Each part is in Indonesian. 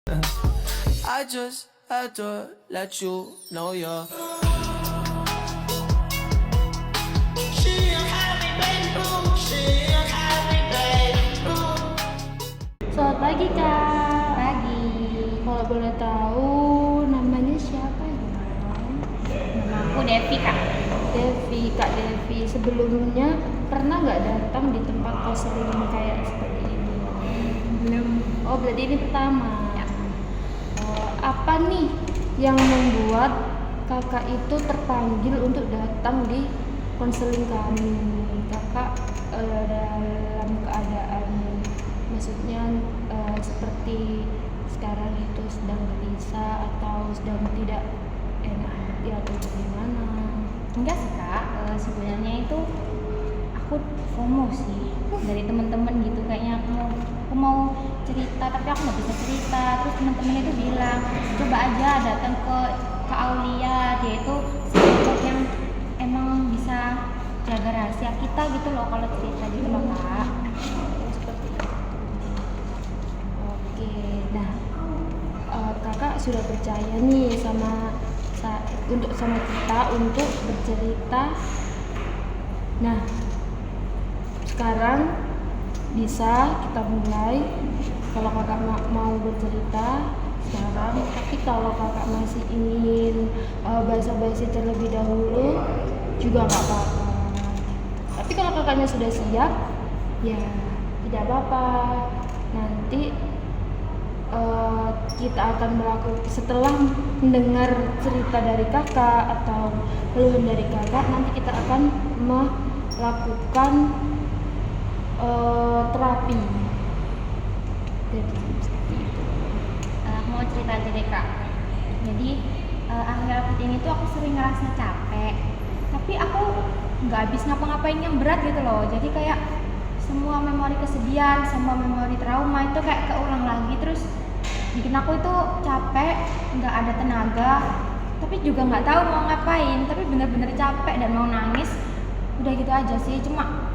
I just had to let you know you're. Selamat pagi Kak. Pagi. Kalau boleh tahu namanya siapa ya? Nama aku Devi, Kak. Devi, Kak Devi. Sebelumnya pernah nggak datang di tempat konseling kayak seperti ini? Belum. Oh, berarti ini pertama. Ya. Apa nih yang membuat kakak itu terpanggil untuk datang di konseling kami? Kakak dalam keadaan, maksudnya seperti sekarang itu sedang gelisah atau sedang tidak enak hati atau bagaimana? Enggak sih, Kak. Sebenarnya itu aku FOMO sih dari teman-teman gitu, kayaknya aku mau cerita tapi aku nggak bisa cerita. Terus teman-teman itu bilang coba aja datang ke Kak Aulia, dia itu psikolog yang emang bisa jaga rahasia kita gitu loh kalau cerita gitu loh, Kak. Seperti itu. Oke, nah kakak sudah percaya nih sama kita untuk bercerita. Nah, sekarang bisa kita mulai. Kalau kakak mau bercerita sekarang, tapi kalau kakak masih ingin basa-basi terlebih dahulu juga nggak apa-apa. Tapi kalau kakaknya sudah siap, ya tidak apa-apa. Nanti kita akan melakukan, setelah mendengar cerita dari kakak atau keluhan dari kakak, nanti kita akan melakukan terapi. Jadi seperti itu. Aku mau cerita aja deh, Kak. Jadi akhir-akhir ini tuh aku sering ngerasa capek, tapi aku nggak habis ngapa-ngapain yang berat gitu loh. Jadi kayak semua memori kesedihan, semua memori trauma itu kayak keulang lagi, terus bikin aku itu capek, nggak ada tenaga, tapi juga nggak tahu mau ngapain, tapi bener-bener capek dan mau nangis. Udah gitu aja sih. Cuma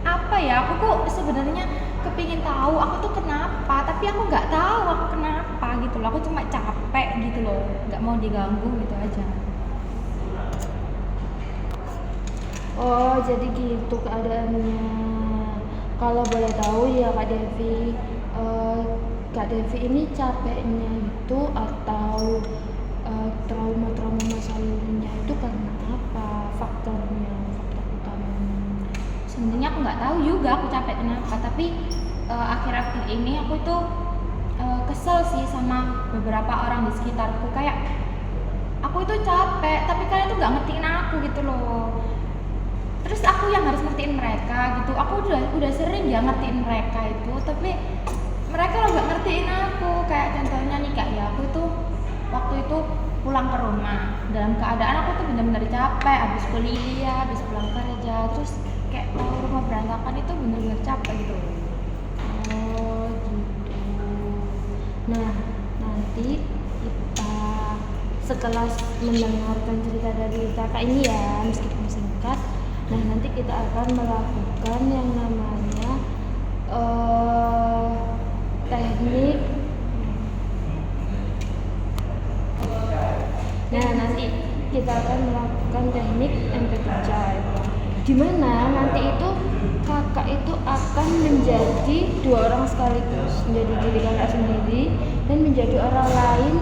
apa ya, aku kok sebenarnya kepingin tahu aku tuh kenapa, tapi aku nggak tahu aku kenapa gitu loh. Aku cuma capek gitu loh, nggak mau diganggu gitu aja. Oh, jadi gitu keadaannya. Kalau boleh tahu ya Kak Devi, Kak Devi ini capeknya itu atau trauma-trauma masa lalunya itu karena apa? Faktor utamanya. Sebenarnya aku nggak tahu juga aku capek kenapa, tapi akhir-akhir ini aku tuh kesel sih sama beberapa orang di sekitarku. Kayak aku itu capek, tapi kalian tuh nggak ngertiin aku gitu loh. Terus aku yang harus ngertiin mereka gitu. Aku udah sering ya ngertiin mereka itu, tapi mereka lo nggak ngertiin aku. Kayak contohnya nih Kak, ya aku itu waktu itu pulang ke rumah dalam keadaan aku tuh benar-benar capek, habis kuliah, habis pulang kerja, terus kayak tahu rumah berantakan itu benar-benar capek gitu. Oh gitu. Nah, nanti kita setelah mendengarkan cerita dari kakak ini ya, meskipun singkat, nah nanti kita akan melakukan yang namanya teknik. Nah, nanti kita akan melakukan teknik empathy child, di mana nanti itu kakak itu akan menjadi dua orang sekaligus, menjadi diri kakak sendiri dan menjadi orang lain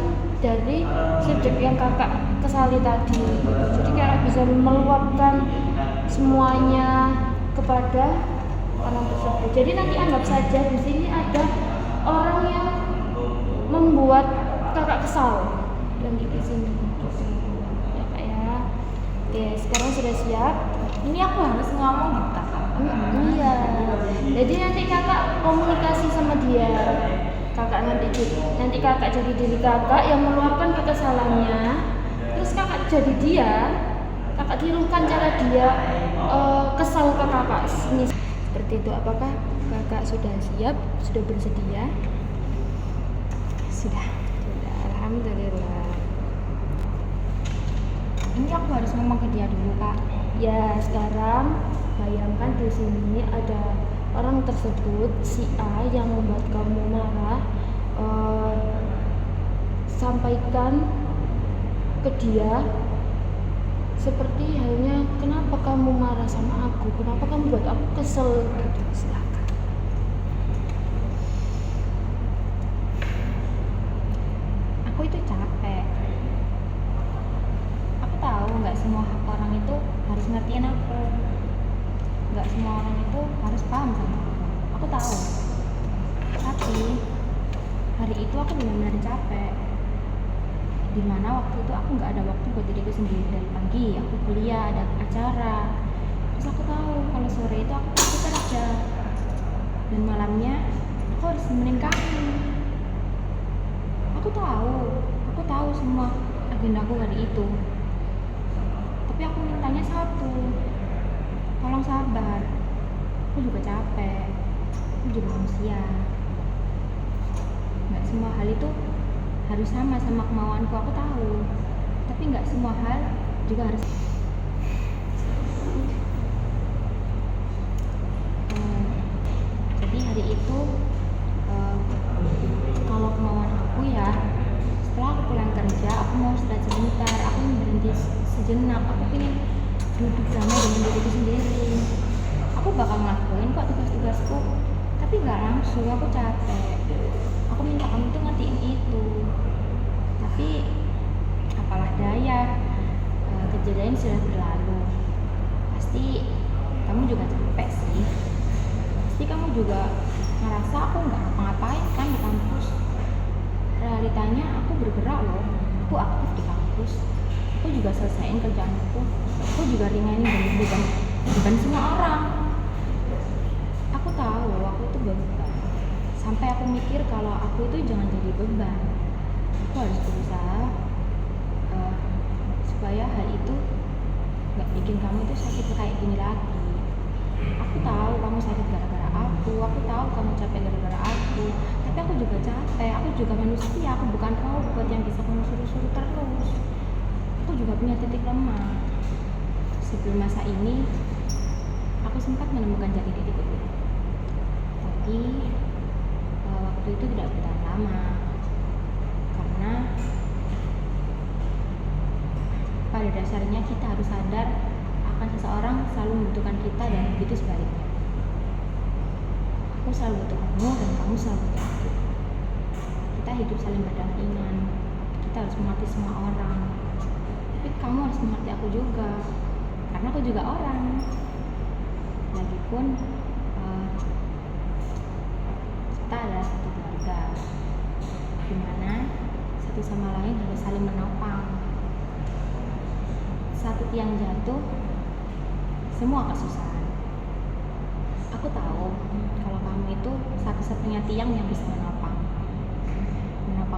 dari subjek yang kakak kesali tadi. Jadi kakak bisa meluapkan semuanya kepada orang tersebut. Jadi nanti anggap saja di sini ada orang yang membuat kakak kesal dan di sini. Ya Kak ya. Oke, sekarang sudah siap? Ini aku harus ngomong gitu Kak. Iya. Jadi nanti kakak komunikasi sama dia. Nanti kakak jadi diri kakak yang meluapkan kekesalannya. Terus kakak jadi dia. Kakak tirukan cara dia kesal ke kakak. Ini seperti itu. Apakah kakak sudah siap? Sudah bersedia? Sudah. Alhamdulillah. Ini aku harus ngomong ke dia dulu Kak. Ya, sekarang bayangkan di sini ada orang tersebut, si A, yang membuat kamu marah, sampaikan ke dia seperti halnya kenapa kamu marah sama aku, kenapa kamu buat aku kesel gitu. Silakan. Aku itu capek. Aku tahu nggak semua orang itu harus ngertiin aku, nggak semua orang itu harus paham sama aku. Aku tahu, tapi hari itu aku benar-benar capek. Dimana waktu itu aku nggak ada waktu buat diriku sendiri. Dari pagi aku kuliah, ada acara, terus aku tahu kalau sore itu aku pasti kerja, dan malamnya aku harus nemenin kamu. Aku tahu semua agendaku hari itu, tapi aku mintanya satu, tolong sabar. Aku juga capek, aku juga manusia. Nggak semua hal itu harus sama kemauanku, aku tahu, tapi nggak semua hal juga harus. Jadi hari itu kalau kemauan aku ya, setelah aku pulang kerja aku mau istirahat sebentar, aku mau berhenti sejenak, aku pengen duduk damai dengan diriku sendiri. Aku bakal ngelakuin kok tugas-tugasku, tapi nggak langsung, aku capek. Aku minta kamu tuh ngertiin itu, tapi apalah daya, kejadian sudah berlalu. Pasti kamu juga capek sih, pasti kamu juga ngerasa aku nggak ngapa-ngapain kan di kampus. Realitanya aku bergerak loh, aku aktif di kampus, aku juga selesaiin kerjaanku, aku juga ringanin beban semua orang. Aku tahu aku itu beban, sampai aku mikir kalau aku itu jangan jadi beban. Aku harus berusaha supaya hal itu nggak bikin kamu itu sakit kayak gini lagi. Aku tahu kamu sakit gara-gara aku tahu kamu capek gara-gara aku, tapi aku juga capek, aku juga manusia, aku bukan robot yang bisa kamu suruh-suruh terus. Aku juga punya titik lemah. Sebelum masa ini, aku sempat menemukan jati diriku, tapi waktu itu tidak bertahan lama, karena pada dasarnya kita harus sadar akan seseorang selalu membutuhkan kita dan begitu sebaliknya. Aku selalu butuh kamu dan kamu selalu butuh aku. Kita hidup saling berdampingan. Kita harus mengerti semua orang, tapi kamu harus mengerti aku juga, karena aku juga orang. Lagipun kita adalah satu keluarga, dimana satu sama lain harus saling menopang. Satu tiang jatuh, semua kesusahan. Aku tahu kalau kamu itu satu-satunya tiang yang bisa menopang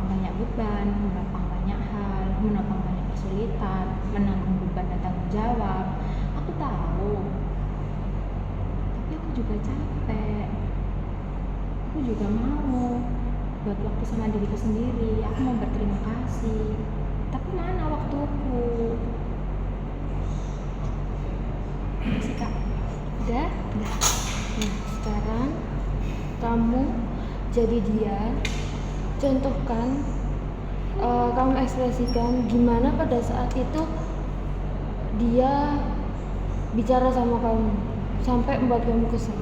banyak beban, menopang banyak hal, menopang banyak kesulitan, menanggung beban dan tanggung jawab. Aku tahu, tapi aku juga capek. Aku juga mau buat waktu sama diriku sendiri. Aku mau berterima kasih, tapi mana waktuku? Udah sih kak, Udah. Nah, sekarang kamu jadi dia, contohkan, kamu ekspresikan gimana pada saat itu dia bicara sama kamu sampai membuat kamu kesel.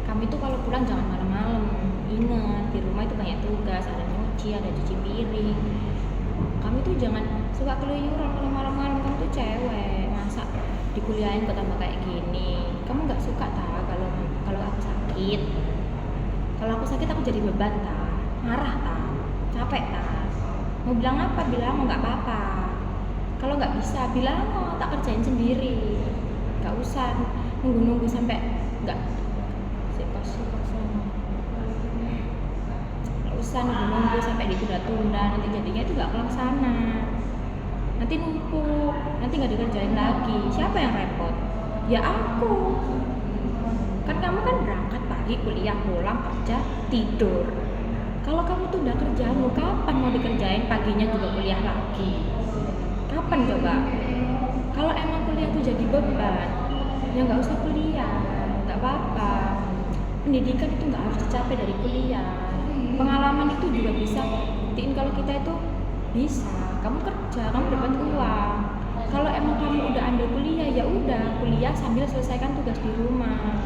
Kamu itu kalau pulang jangan malam-malam. Ingat, di rumah itu banyak tugas, ada nyuci, ada cuci piring. Kamu itu jangan suka keluyuran kalau malam-malam. Kamu tuh cewek, masa dikuliahin kok tambah kayak gini. Kamu nggak suka kalau aku sakit. Kalau aku sakit aku jadi beban marah capek Mau bilang apa? Bilang nggak apa-apa. Kalau nggak bisa bilang tak kerjain sendiri. Nggak usah nunggu sampai nggak usah nunggu sampai ditunda-tunda, nanti jadinya itu nggak kelaksana, nanti numpuk, nanti nggak dikerjain lagi. Siapa yang repot? Ya aku. Kan kamu kan berangkat pagi, kuliah, pulang, kerja, tidur. Kalau kamu tuh udah kerjaanmu, kapan mau dikerjain paginya juga kuliah lagi? Kapan coba? Kalau emang kuliah tuh jadi beban, ya nggak usah kuliah, nggak apa-apa. pendidikan itu nggak harus dicapai dari kuliah. Pengalaman itu juga bisa buktiin kalau kita itu bisa. Kamu kerja, kamu dapat uang. Kalau emang kamu udah ambil kuliah, ya udah kuliah sambil selesaikan tugas di rumah.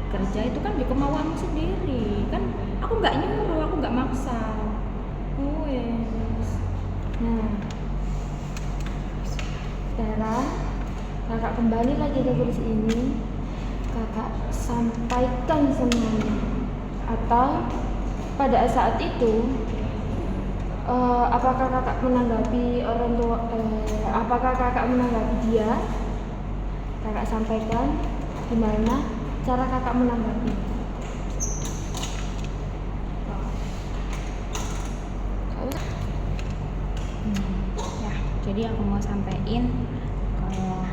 Kerja itu kan di kemauanmu sendiri. Kan aku nggak nyuruh, aku nggak maksa. Oh yes. Nah, sekarang kakak kembali lagi ke kursi ini. Kakak sampaikan semuanya. Atau pada saat itu, apakah kakak menanggapi orang tua? Apakah kakak menanggapi dia? Kakak sampaikan gimana cara kakak menanggapi? Ya, jadi aku mau sampein kalau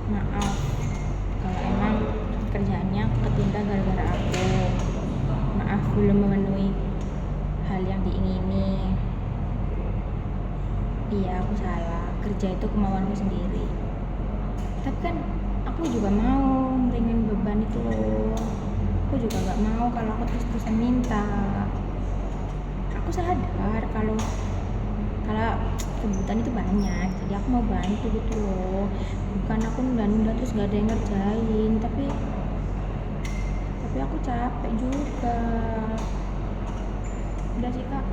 maaf kalau emang kerjaannya ketunda gara-gara aku. Maaf belum memenuhi hal yang diingini. Iya, aku salah. Kerja itu kemauanku sendiri. Tapi kan aku juga mau meringan beban itu loh. Aku juga nggak mau kalau aku terus-terusan minta. Aku sadar kalau kebutuhan itu banyak, jadi aku mau bantu gitu loh. Bukan aku nunda-nunda terus gak ada yang ngerjain, tapi aku capek juga. Udah sih kak.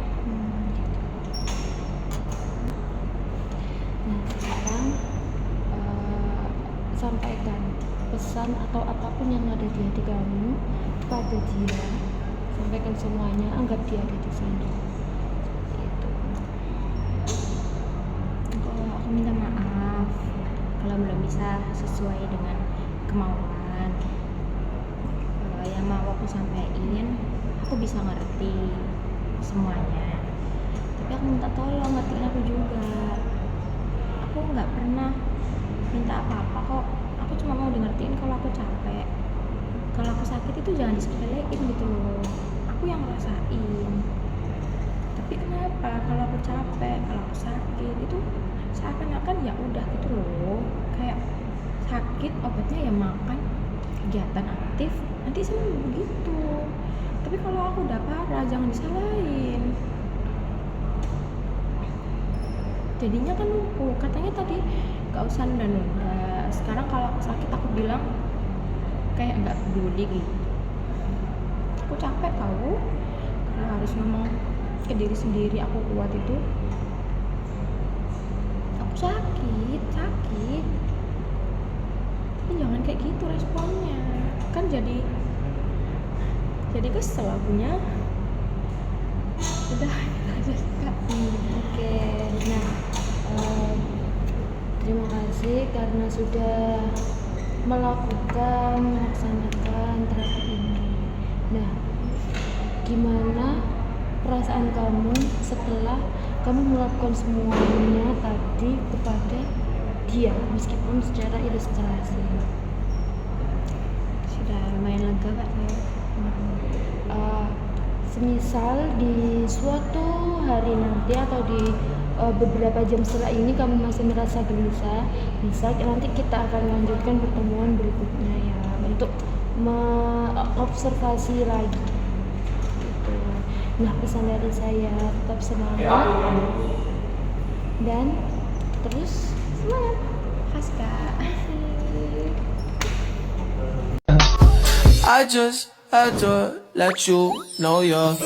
Nah, sekarang sampaikan pesan atau apapun yang ada di hati kamu kepada dia. Sampaikan semuanya, anggap dia ada di sana. Aku minta maaf kalau belum bisa sesuai dengan kemauan. Kalau yang mau aku sampaikan, aku bisa ngerti semuanya. Tapi aku minta tolong ngertiin aku juga. Aku nggak pernah minta apa-apa kok. Aku cuma mau ngertiin kalau aku capek. Kalau aku sakit itu jangan disepelein gitu loh. Aku yang ngerasain. Tapi kenapa kalau aku capek, kalau aku sakit itu seakan-akan ya udah gitu loh, kayak sakit obatnya ya makan, kegiatan aktif nanti sembuh begitu. Tapi kalau aku udah parah jangan disalahin, jadinya kan numpuk. Katanya tadi gak usah nunda-nunda. Sekarang kalau aku sakit aku bilang kayak gak peduli gitu. Aku capek tahu kalau harus ngomong ke diri sendiri aku kuat itu. Sakit tapi jangan kayak gitu responnya, kan jadi kesel akunya. Udah gitu aja kak. Oke, nah terima kasih karena sudah melaksanakan terapi ini. Nah, gimana perasaan kamu setelah kamu melakukan semuanya tadi kepada dia, meskipun secara ilustrasi? Sudah lumayan lega kak saya. Semisal di suatu hari nanti atau di beberapa jam setelah ini kamu masih merasa gelisah, bisa nanti kita akan lanjutkan pertemuan berikutnya ya, untuk mengobservasi lagi gitu. Nah, pesan dari saya, tetap semangat dan terus semangat. Khas kak. I just had to let you know you're